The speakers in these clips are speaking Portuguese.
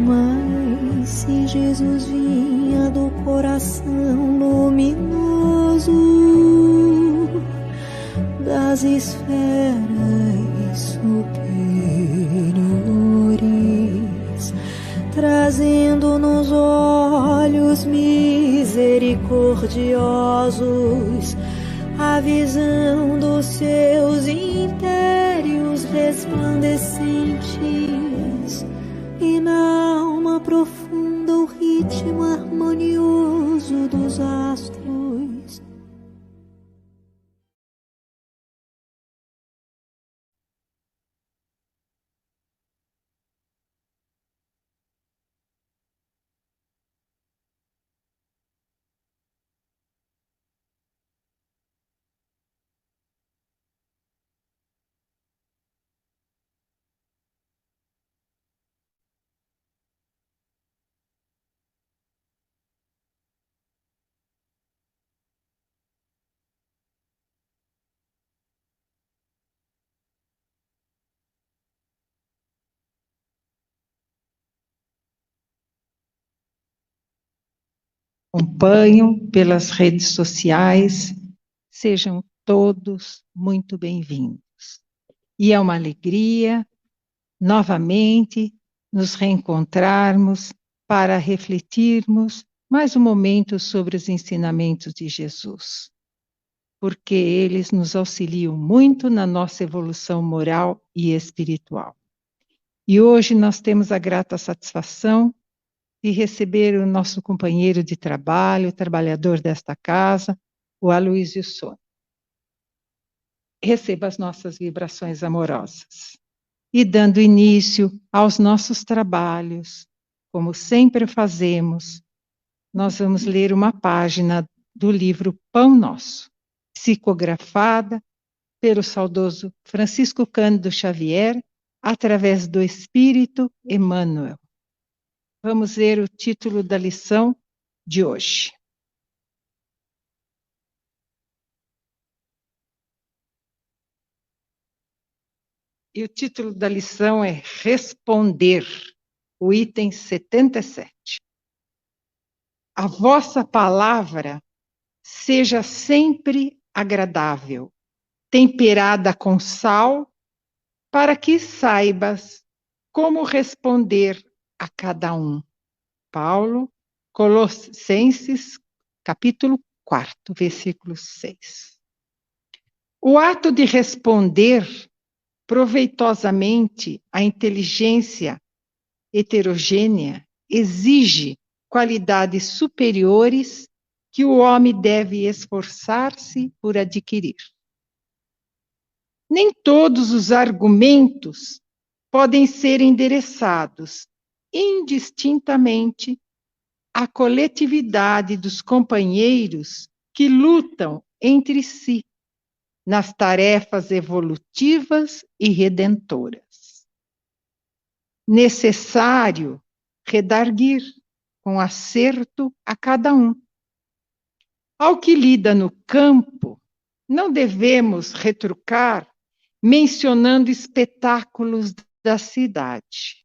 Mas se Jesus vinha do coração luminoso das esferas superiores, trazendo-nos olhos misericordiosos a visão dos seus impérios resplandecentes, e na alma profunda o ritmo harmonioso dos astros. Acompanham pelas redes sociais, sejam todos muito bem-vindos. E é uma alegria, novamente, nos reencontrarmos para refletirmos mais um momento sobre os ensinamentos de Jesus, porque eles nos auxiliam muito na nossa evolução moral e espiritual. E hoje nós temos a grata satisfação de receber o nosso companheiro de trabalho, trabalhador desta casa, o Aloísio Sônia. Receba as nossas vibrações amorosas. E dando início aos nossos trabalhos, como sempre fazemos, nós vamos ler uma página do livro Pão Nosso, psicografada pelo saudoso Francisco Cândido Xavier, através do Espírito Emmanuel. Vamos ler o título da lição de hoje. E o título da lição é Responder, o item 77. A vossa palavra seja sempre agradável, temperada com sal, para que saibas como responder a cada um. Paulo, Colossenses, capítulo 4, versículo 6. O ato de responder proveitosamente à inteligência heterogênea exige qualidades superiores que o homem deve esforçar-se por adquirir. Nem todos os argumentos podem ser endereçados indistintamente à coletividade dos companheiros que lutam entre si nas tarefas evolutivas e redentoras. Necessário redarguir com acerto a cada um. Ao que lida no campo, não devemos retrucar mencionando espetáculos da cidade.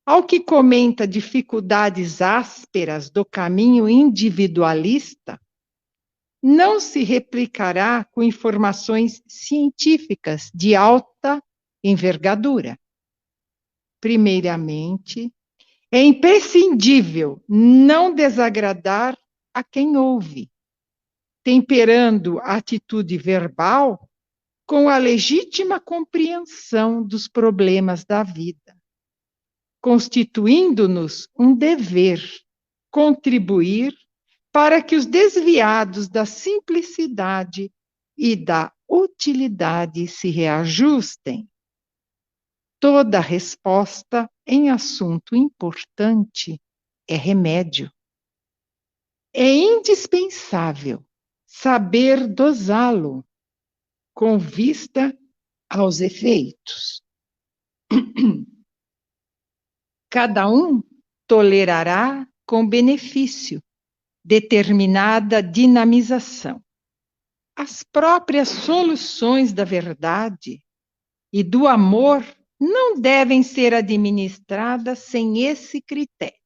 Ao que comenta dificuldades ásperas do caminho individualista, não se replicará com informações científicas de alta envergadura. Primeiramente, é imprescindível não desagradar a quem ouve, temperando a atitude verbal com a legítima compreensão dos problemas da vida, constituindo-nos um dever contribuir para que os desviados da simplicidade e da utilidade se reajustem. Toda resposta em assunto importante é remédio. É indispensável saber dosá-lo com vista aos efeitos. Cada um tolerará com benefício determinada dinamização. As próprias soluções da verdade e do amor não devem ser administradas sem esse critério.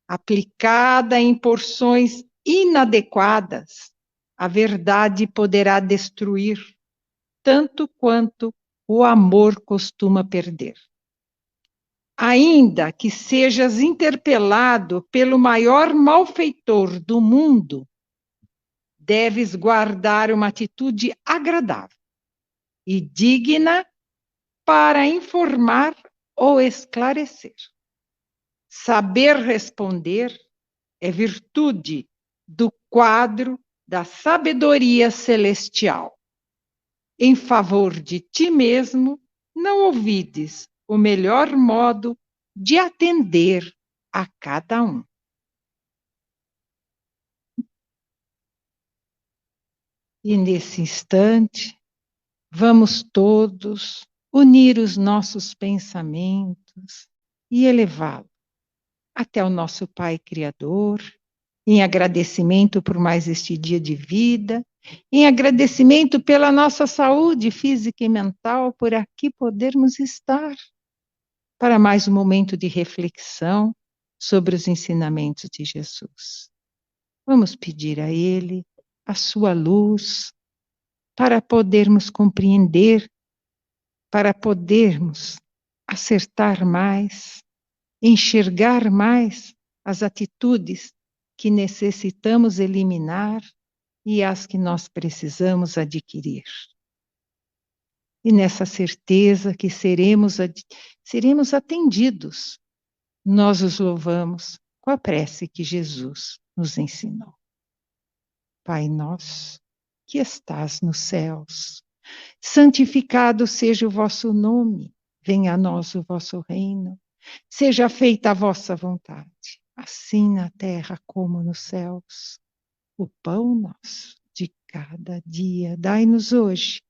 Aplicada em porções inadequadas, a verdade poderá destruir tanto quanto o amor costuma perder. Ainda que sejas interpelado pelo maior malfeitor do mundo, deves guardar uma atitude agradável e digna para informar ou esclarecer. Saber responder é virtude do quadro da sabedoria celestial. Em favor de ti mesmo, não ouvides o melhor modo de atender a cada um. E nesse instante, vamos todos unir os nossos pensamentos e elevá-los até o nosso Pai Criador, em agradecimento por mais este dia de vida, em agradecimento pela nossa saúde física e mental, por aqui podermos estar, para mais um momento de reflexão sobre os ensinamentos de Jesus. Vamos pedir a Ele a sua luz, para podermos compreender, para podermos acertar mais, enxergar mais as atitudes que necessitamos eliminar e as que nós precisamos adquirir. E nessa certeza que seremos atendidos, nós os louvamos com a prece que Jesus nos ensinou. Pai nosso, que estás nos céus, santificado seja o vosso nome, venha a nós o vosso reino, seja feita a vossa vontade, assim na terra como nos céus. O pão nosso de cada dia dai-nos hoje,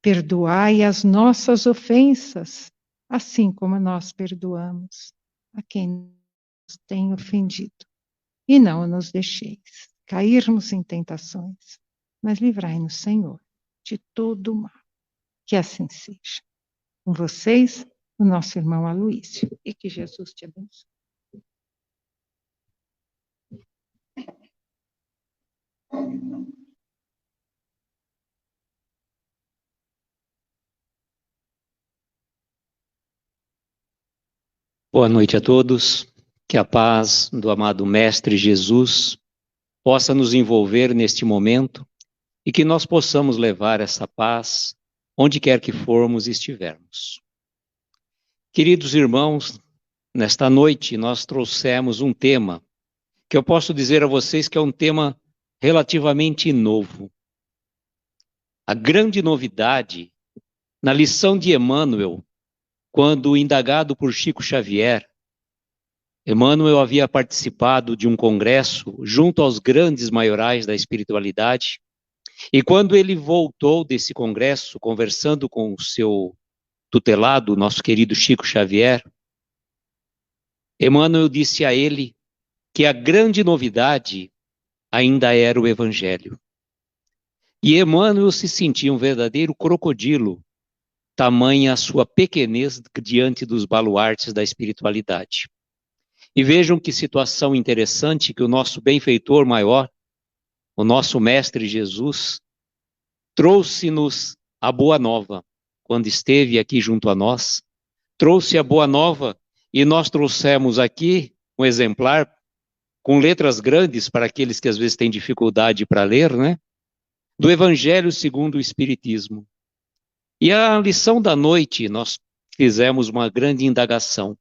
perdoai as nossas ofensas, assim como nós perdoamos a quem nos tem ofendido. E não nos deixeis cairmos em tentações, mas livrai-nos, Senhor, de todo o mal. Que assim seja. Com vocês, o nosso irmão Aloísio. E que Jesus te abençoe. Boa noite a todos. Que a paz do amado Mestre Jesus possa nos envolver neste momento e que nós possamos levar essa paz onde quer que formos e estivermos. Queridos irmãos, nesta noite nós trouxemos um tema que eu posso dizer a vocês que é um tema relativamente novo. A grande novidade na lição de Emmanuel, quando indagado por Chico Xavier, Emmanuel havia participado de um congresso junto aos grandes maiorais da espiritualidade, e quando ele voltou desse congresso, conversando com o seu tutelado, nosso querido Chico Xavier, Emmanuel disse a ele que a grande novidade ainda era o Evangelho. E Emmanuel se sentia um verdadeiro crocodilo, tamanha a sua pequenez diante dos baluartes da espiritualidade. E vejam que situação interessante que o nosso benfeitor maior, o nosso Mestre Jesus, trouxe-nos a boa nova. Quando esteve aqui junto a nós, trouxe a boa nova e nós trouxemos aqui um exemplar com letras grandes para aqueles que às vezes têm dificuldade para ler, né? Do Evangelho segundo o Espiritismo. E a lição da noite nós fizemos uma grande indagação.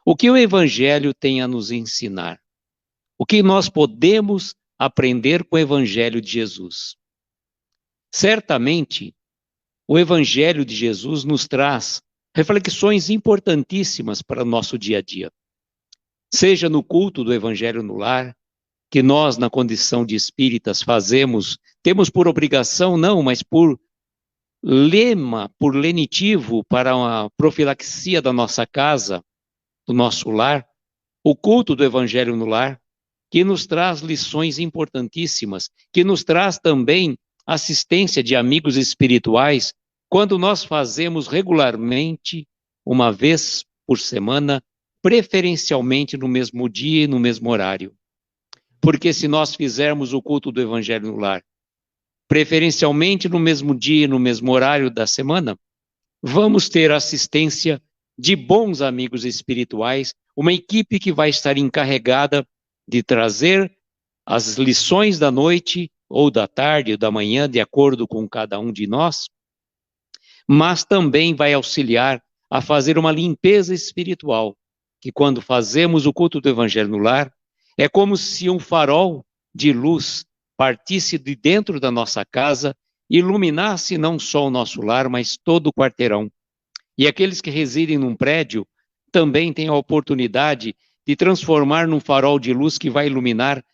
O que o Evangelho tem a nos ensinar? O que nós podemos aprender com o Evangelho de Jesus? Certamente, o Evangelho de Jesus nos traz reflexões importantíssimas para o nosso dia a dia. Seja no culto do Evangelho no lar, que nós, na condição de espíritas, fazemos, temos por obrigação, não, mas por lema, por lenitivo, para a profilaxia da nossa casa, do nosso lar, o culto do Evangelho no lar, que nos traz lições importantíssimas, que nos traz também assistência de amigos espirituais quando nós fazemos regularmente, uma vez por semana, preferencialmente no mesmo dia e no mesmo horário. Porque se nós fizermos o culto do Evangelho no lar, preferencialmente no mesmo dia e no mesmo horário da semana, vamos ter assistência de bons amigos espirituais, uma equipe que vai estar encarregada de trazer as lições da noite, ou da tarde, ou da manhã, de acordo com cada um de nós, mas também vai auxiliar a fazer uma limpeza espiritual, que quando fazemos o culto do Evangelho no lar, é como se um farol de luz partisse de dentro da nossa casa e iluminasse não só o nosso lar, mas todo o quarteirão. E aqueles que residem num prédio também têm a oportunidade de transformar num farol de luz que vai iluminar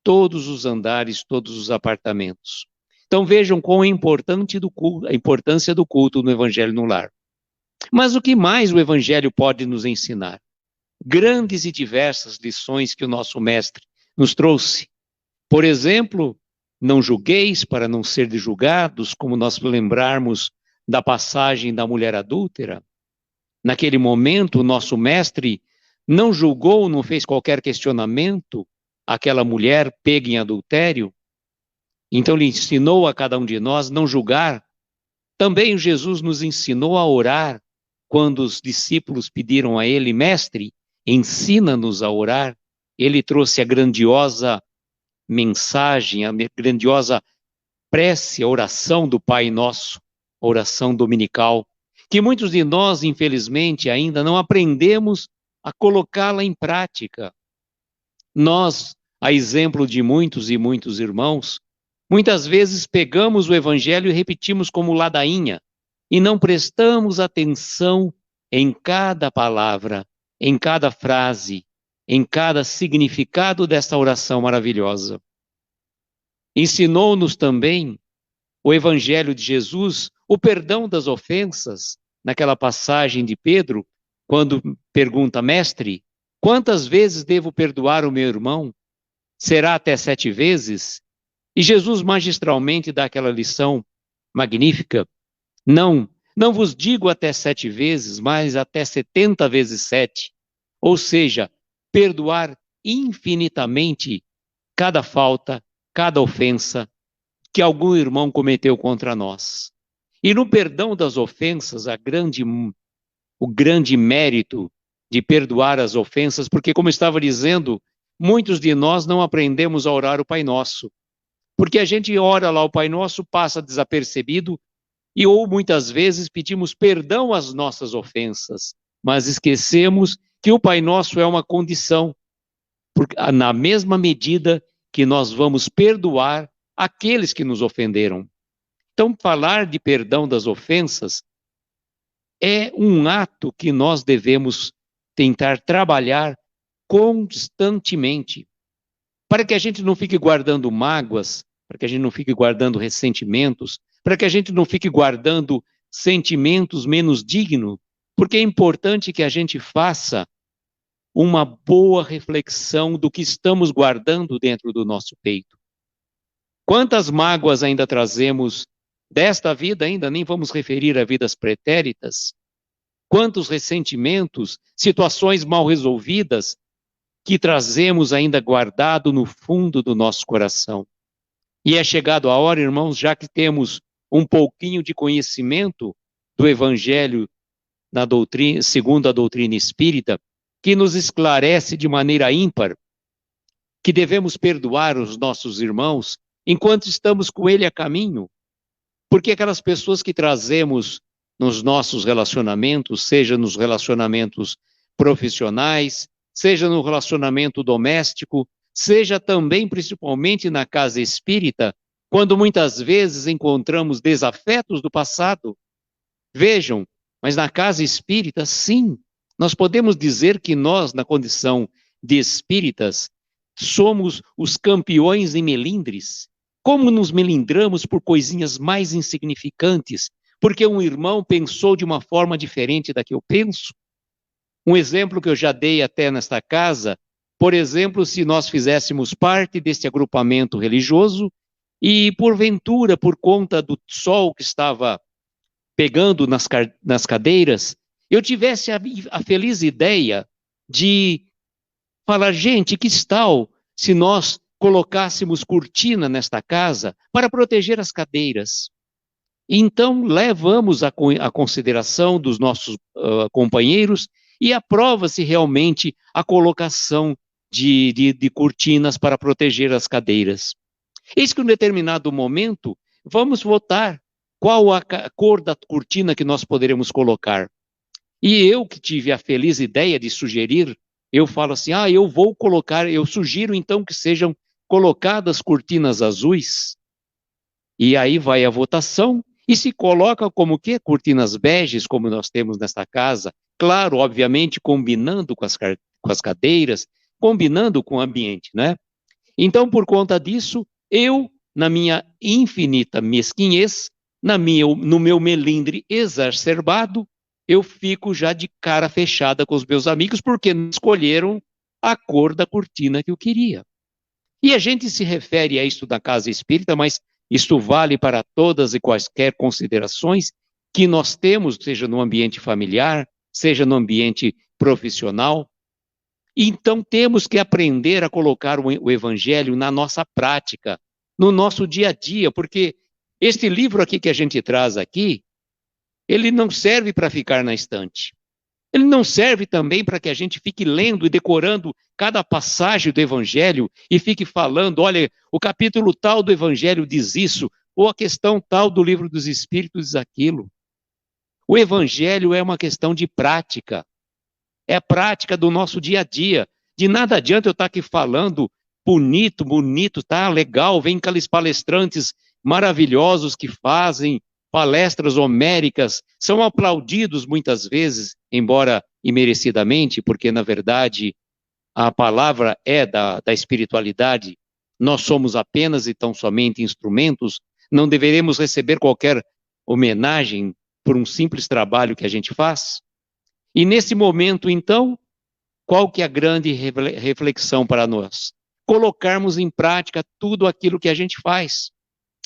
todos os andares, todos os apartamentos. Então vejam quão é importante a importância do culto no Evangelho no lar. Mas o que mais o Evangelho pode nos ensinar? Grandes e diversas lições que o nosso Mestre nos trouxe. Por exemplo, não julgueis para não ser julgados, como nós lembrarmos da passagem da mulher adúltera. Naquele momento, o nosso Mestre não julgou, não fez qualquer questionamento aquela mulher pega em adultério. Então ele ensinou a cada um de nós não julgar. Também Jesus nos ensinou a orar quando os discípulos pediram a ele: Mestre, ensina-nos a orar. Ele trouxe a grandiosa mensagem, a grandiosa prece, a oração do Pai Nosso, a oração dominical, que muitos de nós, infelizmente, ainda não aprendemos a colocá-la em prática. Nós, a exemplo de muitos e muitos irmãos, muitas vezes pegamos o Evangelho e repetimos como ladainha, e não prestamos atenção em cada palavra, em cada frase, em cada significado desta oração maravilhosa. Ensinou-nos também o Evangelho de Jesus, o perdão das ofensas, naquela passagem de Pedro, quando pergunta: Mestre, quantas vezes devo perdoar o meu irmão? Será até 7 vezes? E Jesus magistralmente dá aquela lição magnífica: não vos digo até 7 vezes, mas até 70 vezes 7. Ou seja, perdoar infinitamente cada falta, cada ofensa que algum irmão cometeu contra nós. E no perdão das ofensas, o grande mérito de perdoar as ofensas, porque, como eu estava dizendo, muitos de nós não aprendemos a orar o Pai Nosso. Porque a gente ora lá o Pai Nosso, passa desapercebido, e ou muitas vezes pedimos perdão às nossas ofensas, mas esquecemos que o Pai Nosso é uma condição, porque na mesma medida que nós vamos perdoar aqueles que nos ofenderam. Então, falar de perdão das ofensas é um ato que nós devemos tentar trabalhar constantemente, para que a gente não fique guardando mágoas, para que a gente não fique guardando ressentimentos, para que a gente não fique guardando sentimentos menos dignos, porque é importante que a gente faça uma boa reflexão do que estamos guardando dentro do nosso peito. Quantas mágoas ainda trazemos desta vida, ainda nem vamos referir a vidas pretéritas? Quantos ressentimentos, situações mal resolvidas que trazemos ainda guardado no fundo do nosso coração? E é chegado a hora, irmãos, já que temos um pouquinho de conhecimento do Evangelho na doutrina, segundo a doutrina espírita, que nos esclarece de maneira ímpar que devemos perdoar os nossos irmãos enquanto estamos com ele a caminho. Porque aquelas pessoas que trazemos nos nossos relacionamentos, seja nos relacionamentos profissionais, seja no relacionamento doméstico, seja também, principalmente na casa espírita, quando muitas vezes encontramos desafetos do passado. Vejam, mas na casa espírita, sim, nós podemos dizer que nós, na condição de espíritas, somos os campeões em melindres. Como nos melindramos por coisinhas mais insignificantes, porque um irmão pensou de uma forma diferente da que eu penso? Um exemplo que eu já dei até nesta casa, por exemplo, se nós fizéssemos parte deste agrupamento religioso e, porventura, por conta do sol que estava pegando nas cadeiras, eu tivesse a feliz ideia de falar, gente, que tal se nós colocássemos cortina nesta casa para proteger as cadeiras? Então, levamos a consideração dos nossos companheiros e aprova-se realmente a colocação de cortinas para proteger as cadeiras. Eis que em um determinado momento, vamos votar qual a cor da cortina que nós poderemos colocar. E eu que tive a feliz ideia de sugerir, eu falo assim, eu vou colocar, eu sugiro então que sejam colocadas cortinas azuis. E aí vai a votação e se coloca como que cortinas beges, como nós temos nesta casa, claro, obviamente combinando com as cadeiras, combinando com o ambiente, né? Então, por conta disso, eu, na minha infinita mesquinhez, no meu melindre exacerbado, eu fico já de cara fechada com os meus amigos, porque não escolheram a cor da cortina que eu queria. E a gente se refere a isso da casa espírita, mas isto vale para todas e quaisquer considerações que nós temos, seja no ambiente familiar, seja no ambiente profissional. Então temos que aprender a colocar o evangelho na nossa prática, no nosso dia a dia, porque este livro aqui que a gente traz aqui, ele não serve para ficar na estante. Ele não serve também para que a gente fique lendo e decorando cada passagem do Evangelho e fique falando, olha, o capítulo tal do Evangelho diz isso, ou a questão tal do Livro dos Espíritos diz aquilo. O Evangelho é uma questão de prática. É a prática do nosso dia a dia. De nada adianta eu estar aqui falando bonito, tá legal, vem aqueles palestrantes maravilhosos que fazem palestras homéricas, são aplaudidos muitas vezes, embora imerecidamente, porque na verdade a palavra é da espiritualidade, nós somos apenas e tão somente instrumentos, não deveremos receber qualquer homenagem por um simples trabalho que a gente faz. E nesse momento, então, qual que é a grande reflexão para nós? Colocarmos em prática tudo aquilo que a gente faz.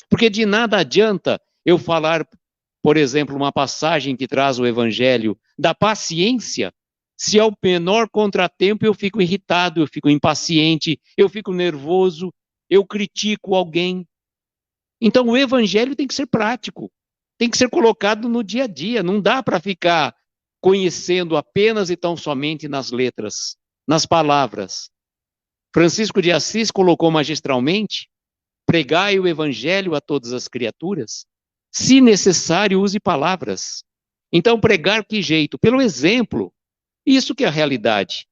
Porque de nada adianta eu falar, por exemplo, uma passagem que traz o Evangelho da paciência, se ao menor contratempo eu fico irritado, eu fico impaciente, eu fico nervoso, eu critico alguém. Então o Evangelho tem que ser prático, tem que ser colocado no dia a dia, não dá para ficar conhecendo apenas e tão somente nas letras, nas palavras. Francisco de Assis colocou magistralmente, pregai o Evangelho a todas as criaturas, se necessário, use palavras. Então, pregar que jeito? Pelo exemplo. Isso que é a realidade.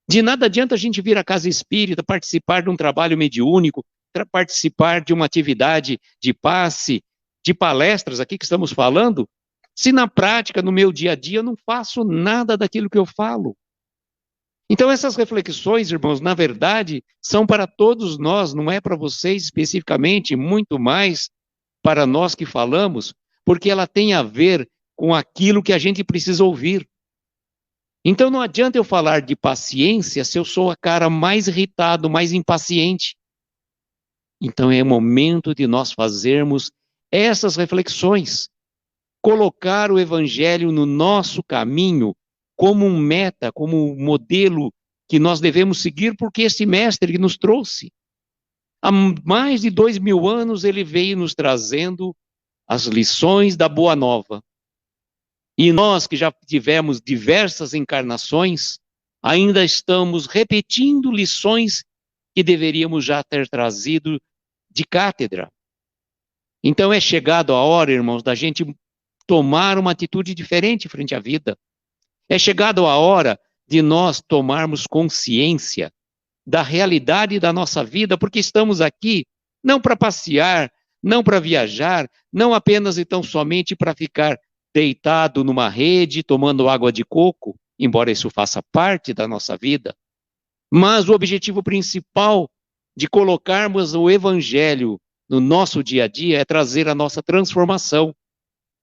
De nada adianta a gente vir à casa espírita, participar de um trabalho mediúnico, participar de uma atividade de passe, de palestras aqui que estamos falando, se na prática, no meu dia a dia, eu não faço nada daquilo que eu falo. Então, essas reflexões, irmãos, na verdade, são para todos nós, não é para vocês especificamente, muito mais para nós que falamos, porque ela tem a ver com aquilo que a gente precisa ouvir. Então não adianta eu falar de paciência se eu sou a cara mais irritado, mais impaciente. Então é o momento de nós fazermos essas reflexões, colocar o Evangelho no nosso caminho como um meta, como um modelo que nós devemos seguir, porque esse mestre que nos trouxe. Há mais de 2000 anos ele veio nos trazendo as lições da Boa Nova. E nós que já tivemos diversas encarnações, ainda estamos repetindo lições que deveríamos já ter trazido de cátedra. Então é chegado a hora, irmãos, da gente tomar uma atitude diferente frente à vida. É chegado a hora de nós tomarmos consciência da realidade da nossa vida, porque estamos aqui não para passear, não para viajar, não apenas e tão somente para ficar deitado numa rede, tomando água de coco, embora isso faça parte da nossa vida, mas o objetivo principal de colocarmos o Evangelho no nosso dia a dia é trazer a nossa transformação.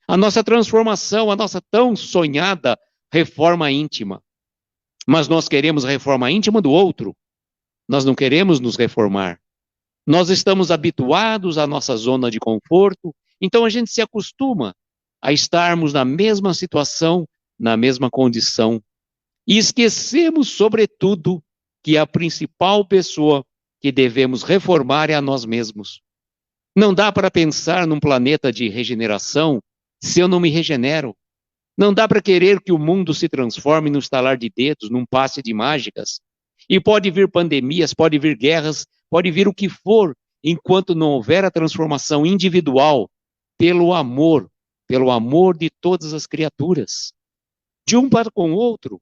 A nossa transformação, a nossa tão sonhada reforma íntima. Mas nós queremos a reforma íntima do outro. Nós não queremos nos reformar. Nós estamos habituados à nossa zona de conforto, então a gente se acostuma a estarmos na mesma situação, na mesma condição. E esquecemos, sobretudo, que a principal pessoa que devemos reformar é a nós mesmos. Não dá para pensar num planeta de regeneração se eu não me regenero. Não dá para querer que o mundo se transforme num estalar de dedos, num passe de mágicas. E pode vir pandemias, pode vir guerras, pode vir o que for, enquanto não houver a transformação individual pelo amor de todas as criaturas, de um para com o outro.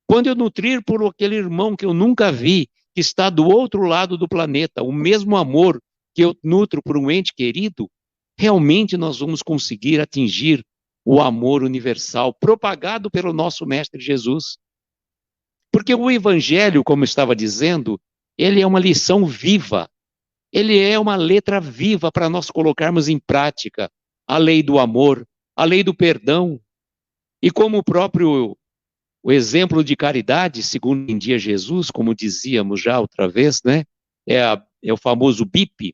Quando eu nutrir por aquele irmão que eu nunca vi, que está do outro lado do planeta, o mesmo amor que eu nutro por um ente querido, realmente nós vamos conseguir atingir o amor universal propagado pelo nosso Mestre Jesus. Porque o Evangelho, como eu estava dizendo, ele é uma lição viva, ele é uma letra viva para nós colocarmos em prática a lei do amor, a lei do perdão. E como o exemplo de caridade, segundo entendia Jesus, como dizíamos já outra vez, né? É o famoso BIP,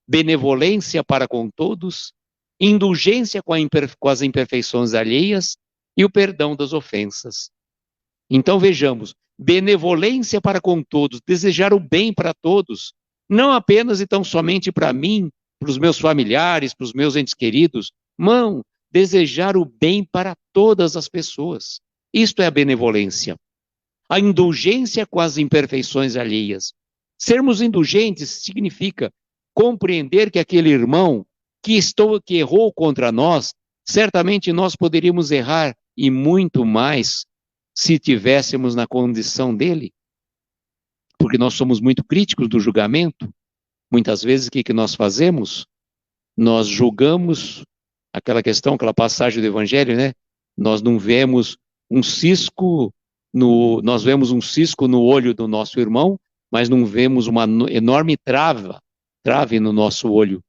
benevolência para com todos, indulgência com as imperfeições alheias e o perdão das ofensas. Então vejamos, benevolência para com todos, desejar o bem para todos, não apenas e tão somente para mim, para os meus familiares, para os meus entes queridos, não, desejar o bem para todas as pessoas. Isto é a benevolência. A indulgência com as imperfeições alheias. Sermos indulgentes significa compreender que aquele irmão que errou contra nós, certamente nós poderíamos errar e muito mais se tivéssemos na condição dele. Porque nós somos muito críticos do julgamento. Muitas vezes o que nós fazemos? Nós julgamos aquela aquela passagem do Evangelho, né? Nós não vemos nós vemos um cisco no olho do nosso irmão, mas não vemos uma enorme trave no nosso olho.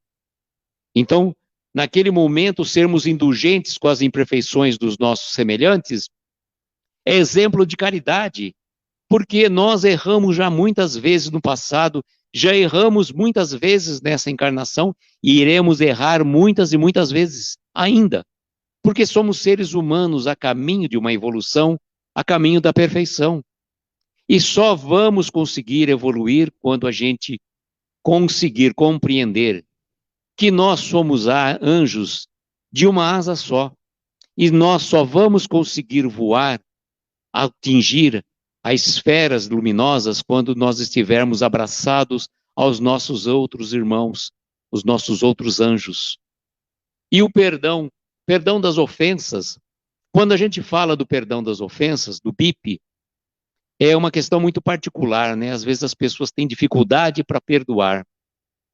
Então, naquele momento, sermos indulgentes com as imperfeições dos nossos semelhantes é exemplo de caridade, porque nós erramos já muitas vezes no passado, já erramos muitas vezes nessa encarnação e iremos errar muitas e muitas vezes ainda. Porque somos seres humanos a caminho de uma evolução, a caminho da perfeição. E só vamos conseguir evoluir quando a gente conseguir compreender que nós somos anjos de uma asa só. E nós só vamos conseguir voar, atingir as esferas luminosas quando nós estivermos abraçados aos nossos outros irmãos, os nossos outros anjos. E o perdão das ofensas, quando a gente fala do perdão das ofensas, do BIP, é uma questão muito particular, né? Às vezes as pessoas têm dificuldade para perdoar,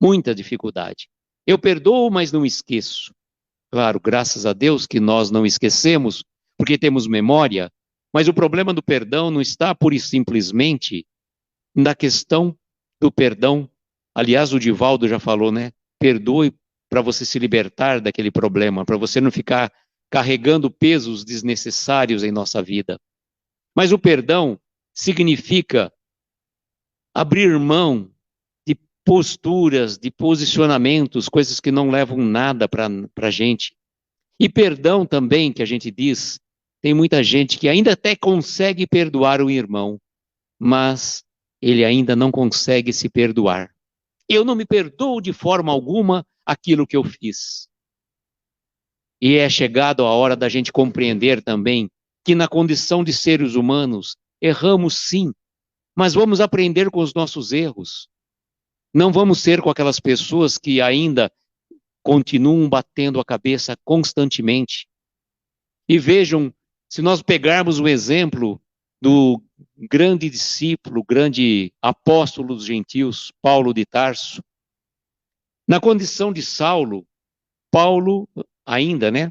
muita dificuldade. Eu perdoo, mas não esqueço. Claro, graças a Deus que nós não esquecemos, porque temos memória, mas o problema do perdão não está pura e simplesmente na questão do perdão. Aliás, o Divaldo já falou, né? Perdoe para você se libertar daquele problema, para você não ficar carregando pesos desnecessários em nossa vida. Mas o perdão significa abrir mão de posturas, de posicionamentos, coisas que não levam nada para a gente. E perdão também, que a gente diz, tem muita gente que ainda até consegue perdoar o irmão, mas ele ainda não consegue se perdoar. Eu não me perdoo de forma alguma aquilo que eu fiz. E é chegado a hora da gente compreender também que na condição de seres humanos erramos sim, mas vamos aprender com os nossos erros. Não vamos ser com aquelas pessoas que ainda continuam batendo a cabeça constantemente. E vejam, se nós pegarmos o exemplo do grande discípulo, grande apóstolo dos gentios, Paulo de Tarso, na condição de Saulo, Paulo ainda, né,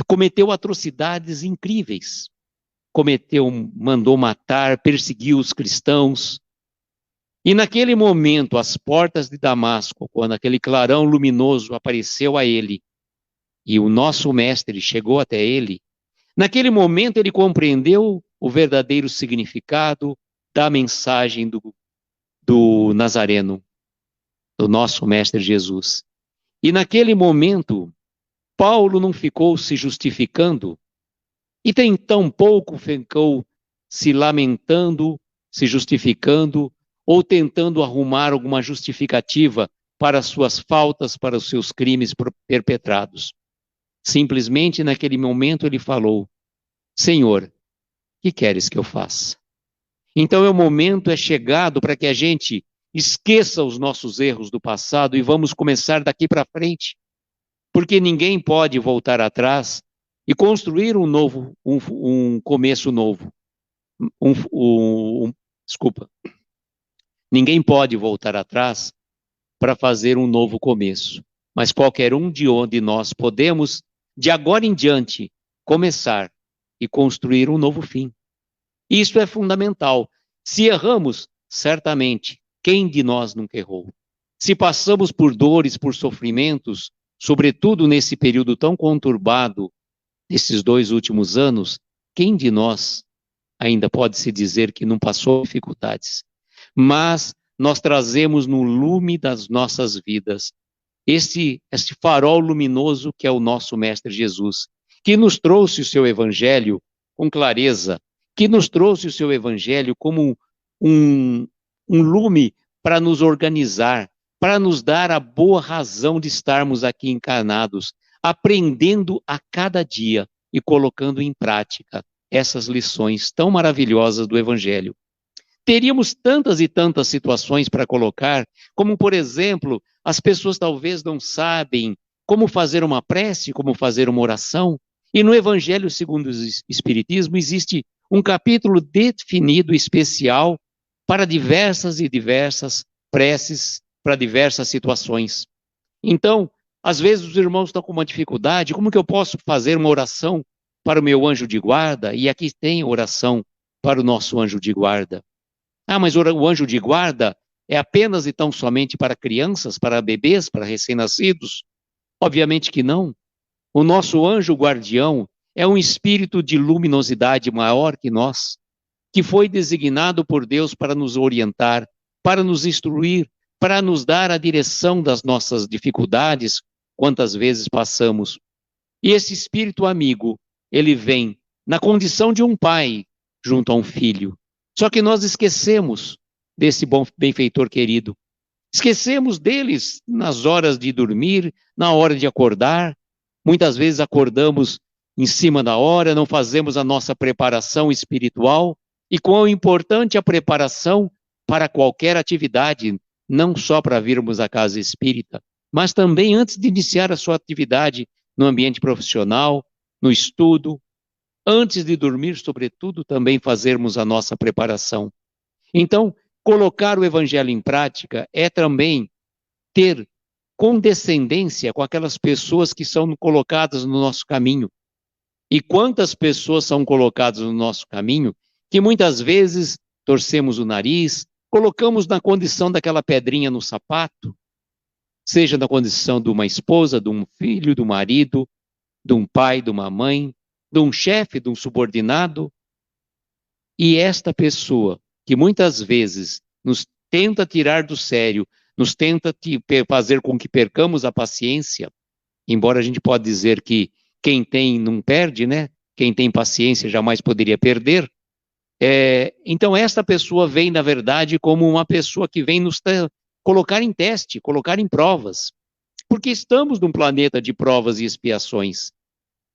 cometeu atrocidades incríveis. Mandou matar, perseguiu os cristãos. E naquele momento, às portas de Damasco, quando aquele clarão luminoso apareceu a ele, e o nosso mestre chegou até ele, naquele momento ele compreendeu o verdadeiro significado da mensagem do Nazareno, do nosso mestre Jesus. E naquele momento, Paulo não ficou se justificando e tem tão pouco ficou se lamentando, se justificando ou tentando arrumar alguma justificativa para as suas faltas, para os seus crimes perpetrados. Simplesmente naquele momento ele falou: Senhor, que queres que eu faça? Então o momento é chegado para que a gente esqueça os nossos erros do passado e vamos começar daqui para frente, porque ninguém pode voltar atrás e construir um começo novo. Desculpa. Ninguém pode voltar atrás para fazer um novo começo, mas qualquer um de onde nós podemos, de agora em diante, começar e construir um novo fim. Isso é fundamental. Se erramos, certamente, quem de nós nunca errou? Se passamos por dores, por sofrimentos, sobretudo nesse período tão conturbado, desses 2 últimos anos, quem de nós ainda pode se dizer que não passou dificuldades? Mas nós trazemos no lume das nossas vidas este farol luminoso que é o nosso Mestre Jesus, que nos trouxe o seu Evangelho com clareza, que nos trouxe o seu Evangelho como um lume para nos organizar, para nos dar a boa razão de estarmos aqui encarnados, aprendendo a cada dia e colocando em prática essas lições tão maravilhosas do Evangelho. Teríamos tantas e tantas situações para colocar, como, por exemplo, as pessoas talvez não sabem como fazer uma prece, como fazer uma oração, e no Evangelho segundo o Espiritismo existe um capítulo definido especial para diversas e diversas preces, para diversas situações. Então, às vezes os irmãos estão com uma dificuldade, como que eu posso fazer uma oração para o meu anjo de guarda? E aqui tem oração para o nosso anjo de guarda. Ah, mas o anjo de guarda é apenas e tão somente para crianças, para bebês, para recém-nascidos? Obviamente que não. O nosso anjo guardião é um espírito de luminosidade maior que nós, que foi designado por Deus para nos orientar, para nos instruir, para nos dar a direção das nossas dificuldades, quantas vezes passamos. E esse espírito amigo, ele vem na condição de um pai junto a um filho. Só que nós esquecemos desse bom benfeitor querido. Esquecemos deles nas horas de dormir, na hora de acordar. Muitas vezes acordamos em cima da hora, não fazemos a nossa preparação espiritual. E quão importante a preparação para qualquer atividade, não só para virmos à casa espírita, mas também antes de iniciar a sua atividade no ambiente profissional, no estudo, antes de dormir, sobretudo, também fazermos a nossa preparação. Então, colocar o Evangelho em prática é também ter condescendência com aquelas pessoas que são colocadas no nosso caminho. E quantas pessoas são colocadas no nosso caminho que muitas vezes torcemos o nariz, colocamos na condição daquela pedrinha no sapato, seja na condição de uma esposa, de um filho, do marido, de um pai, de uma mãe, de um chefe, de um subordinado. E esta pessoa, que muitas vezes nos tenta tirar do sério, nos tenta fazer com que percamos a paciência, embora a gente pode dizer que quem tem não perde, né? Quem tem paciência jamais poderia perder. Então esta pessoa vem, na verdade, como uma pessoa que vem nos colocar em teste, colocar em provas, porque estamos num planeta de provas e expiações.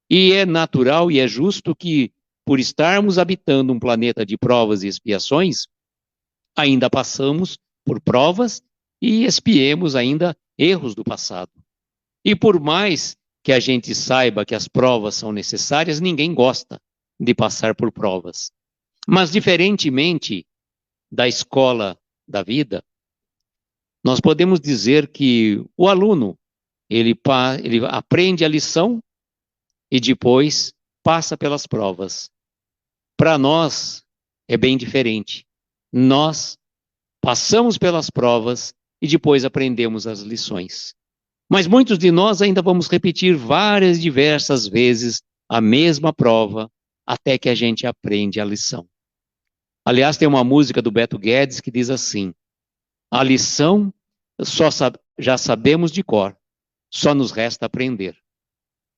E é natural e é justo que, por estarmos habitando um planeta de provas e expiações, ainda passamos por provas e expiemos ainda erros do passado. E por mais que a gente saiba que as provas são necessárias, ninguém gosta de passar por provas. Mas, diferentemente da escola da vida, nós podemos dizer que o aluno, ele aprende a lição e depois passa pelas provas. Para nós, é bem diferente. Nós passamos pelas provas e depois aprendemos as lições. Mas muitos de nós ainda vamos repetir diversas vezes a mesma prova até que a gente aprende a lição. Aliás, tem uma música do Beto Guedes que diz assim: a lição já sabemos de cor, só nos resta aprender.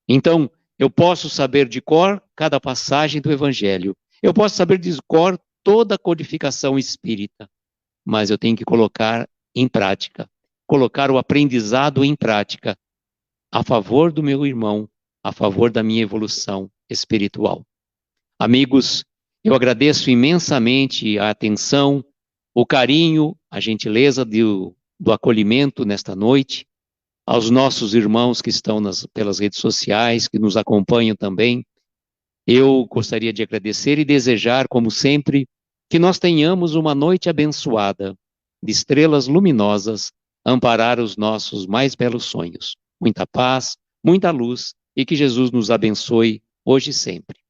Então, eu posso saber de cor cada passagem do Evangelho. Eu posso saber de cor toda a codificação espírita, mas eu tenho que colocar em prática, colocar o aprendizado em prática, a favor do meu irmão, a favor da minha evolução espiritual. Amigos, eu agradeço imensamente a atenção, o carinho, a gentileza do acolhimento nesta noite, aos nossos irmãos que estão pelas redes sociais, que nos acompanham também. Eu gostaria de agradecer e desejar, como sempre, que nós tenhamos uma noite abençoada, de estrelas luminosas, amparar os nossos mais belos sonhos. Muita paz, muita luz e que Jesus nos abençoe hoje e sempre.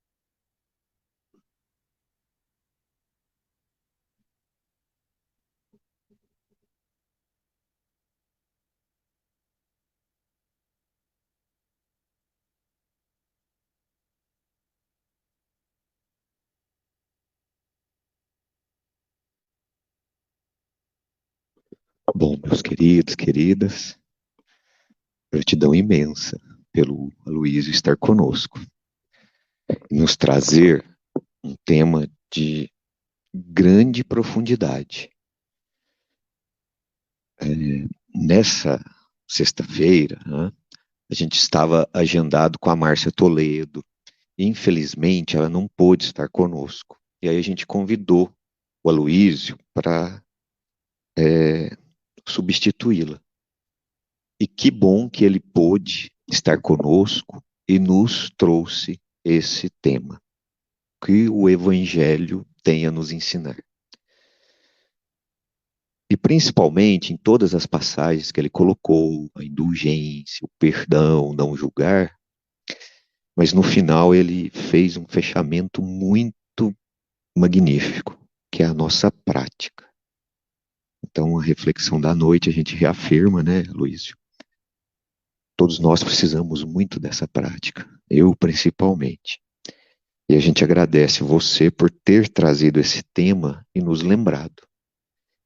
Bom, meus queridos, queridas, gratidão imensa pelo Aloysio estar conosco e nos trazer um tema de grande profundidade. Nessa sexta-feira, né, a gente estava agendado com a Márcia Toledo e, infelizmente, ela não pôde estar conosco. E aí a gente convidou o Aloysio para substituí-la. E que bom que ele pôde estar conosco e nos trouxe esse tema, que o Evangelho tem a nos ensinar. E principalmente em todas as passagens que ele colocou, a indulgência, o perdão, não julgar, mas no final ele fez um fechamento muito magnífico, que é a nossa prática. Então, a reflexão da noite, a gente reafirma, né, Aloysio? Todos nós precisamos muito dessa prática, eu principalmente. E a gente agradece você por ter trazido esse tema e nos lembrado.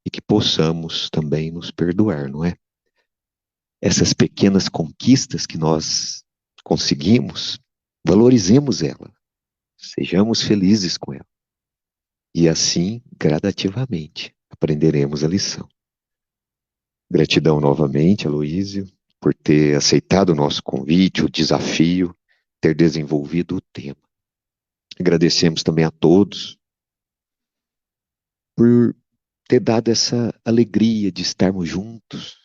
E que possamos também nos perdoar, não é? Essas pequenas conquistas que nós conseguimos, valorizemos elas. Sejamos felizes com ela. E assim, gradativamente, aprenderemos a lição. Gratidão novamente, Aloysio, por ter aceitado o nosso convite, o desafio, ter desenvolvido o tema. Agradecemos também a todos por ter dado essa alegria de estarmos juntos,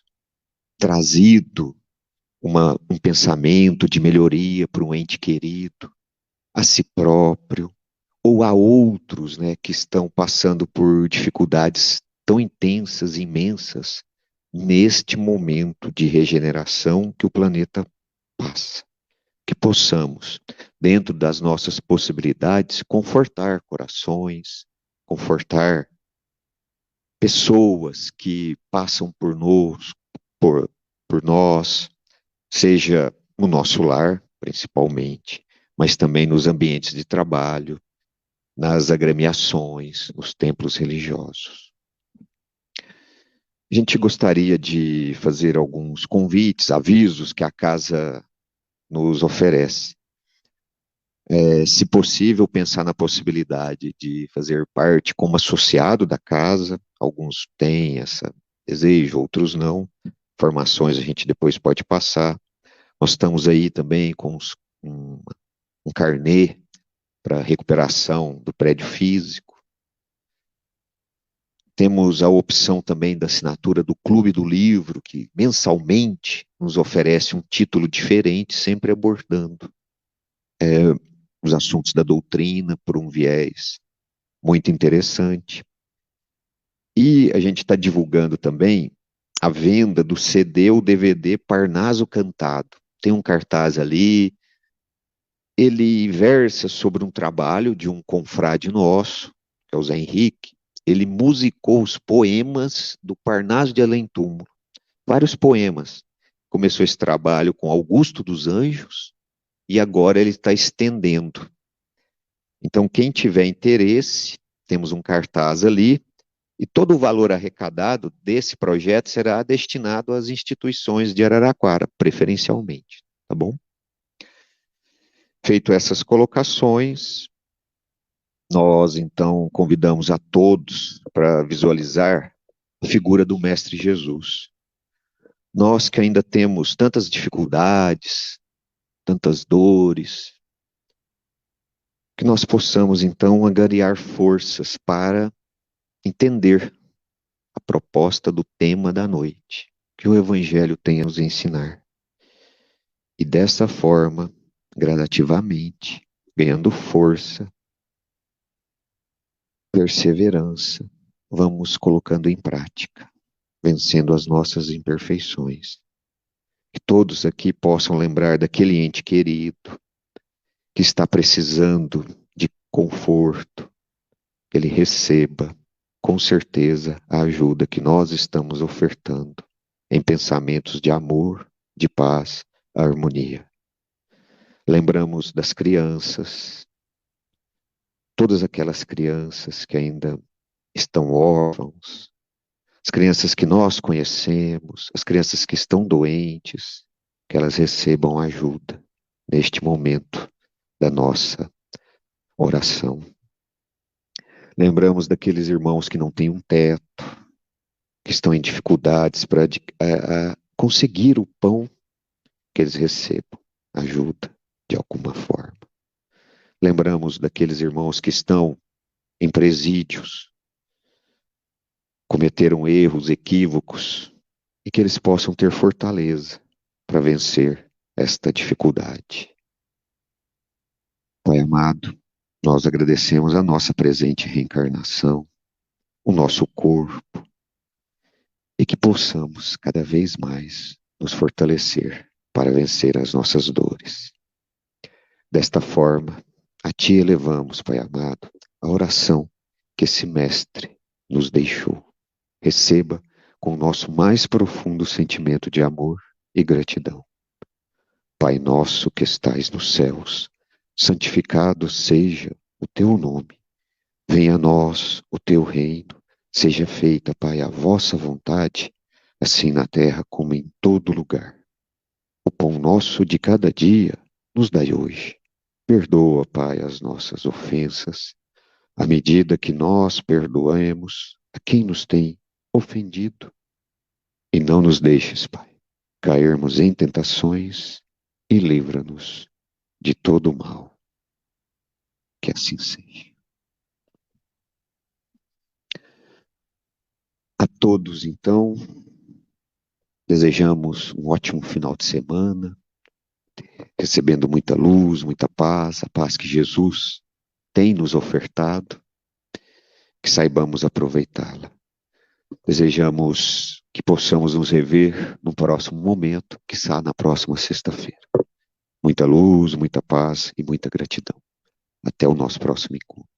trazido um pensamento de melhoria para um ente querido, a si próprio, ou a outros, né, que estão passando por dificuldades tão intensas, imensas, neste momento de regeneração que o planeta passa. Que possamos, dentro das nossas possibilidades, confortar corações, confortar pessoas que passam por nós, seja no nosso lar, principalmente, mas também nos ambientes de trabalho, nas agremiações, nos templos religiosos. A gente gostaria de fazer alguns convites, avisos que a casa nos oferece. Se possível, pensar na possibilidade de fazer parte como associado da casa. Alguns têm esse desejo, outros não. Informações a gente depois pode passar. Nós estamos aí também com um carnê para recuperação do prédio físico. Temos a opção também da assinatura do Clube do Livro, que mensalmente nos oferece um título diferente, sempre abordando os assuntos da doutrina por um viés muito interessante. E a gente está divulgando também a venda do CD ou DVD Parnaso Cantado. Tem um cartaz ali, ele versa sobre um trabalho de um confrade nosso, que é o Zé Henrique. Ele musicou os poemas do Parnaso de Além Túmulo, vários poemas. Começou esse trabalho com Augusto dos Anjos e agora ele está estendendo. Então, quem tiver interesse, temos um cartaz ali, e todo o valor arrecadado desse projeto será destinado às instituições de Araraquara, preferencialmente, tá bom? Feito essas colocações, nós então convidamos a todos para visualizar a figura do Mestre Jesus. Nós que ainda temos tantas dificuldades, tantas dores, que nós possamos então angariar forças para entender a proposta do tema da noite, que o Evangelho tem a nos ensinar. E dessa forma, gradativamente, ganhando força, perseverança, vamos colocando em prática, vencendo as nossas imperfeições. Que todos aqui possam lembrar daquele ente querido que está precisando de conforto, que ele receba, com certeza, a ajuda que nós estamos ofertando em pensamentos de amor, de paz, harmonia. Lembramos das crianças, todas aquelas crianças que ainda estão órfãos, as crianças que nós conhecemos, as crianças que estão doentes, que elas recebam ajuda neste momento da nossa oração. Lembramos daqueles irmãos que não têm um teto, que estão em dificuldades para conseguir o pão, que eles recebam ajuda de alguma forma. Lembramos daqueles irmãos que estão em presídios, cometeram erros, equívocos, e que eles possam ter fortaleza para vencer esta dificuldade. Pai amado, nós agradecemos a nossa presente reencarnação, o nosso corpo, e que possamos cada vez mais nos fortalecer para vencer as nossas dores. Desta forma, a Ti elevamos, Pai amado, a oração que esse Mestre nos deixou. Receba com o nosso mais profundo sentimento de amor e gratidão. Pai nosso que estais nos céus, santificado seja o Teu nome. Venha a nós o Teu reino. Seja feita, Pai, a vossa vontade, assim na terra como em todo lugar. O pão nosso de cada dia nos dai hoje. Perdoa, Pai, as nossas ofensas, à medida que nós perdoamos a quem nos tem ofendido. E não nos deixes, Pai, cairmos em tentações e livra-nos de todo o mal. Que assim seja. A todos, então, desejamos um ótimo final de semana, recebendo muita luz, muita paz, a paz que Jesus tem nos ofertado, que saibamos aproveitá-la. Desejamos que possamos nos rever no próximo momento, quiçá na próxima sexta-feira. Muita luz, muita paz e muita gratidão. Até o nosso próximo encontro.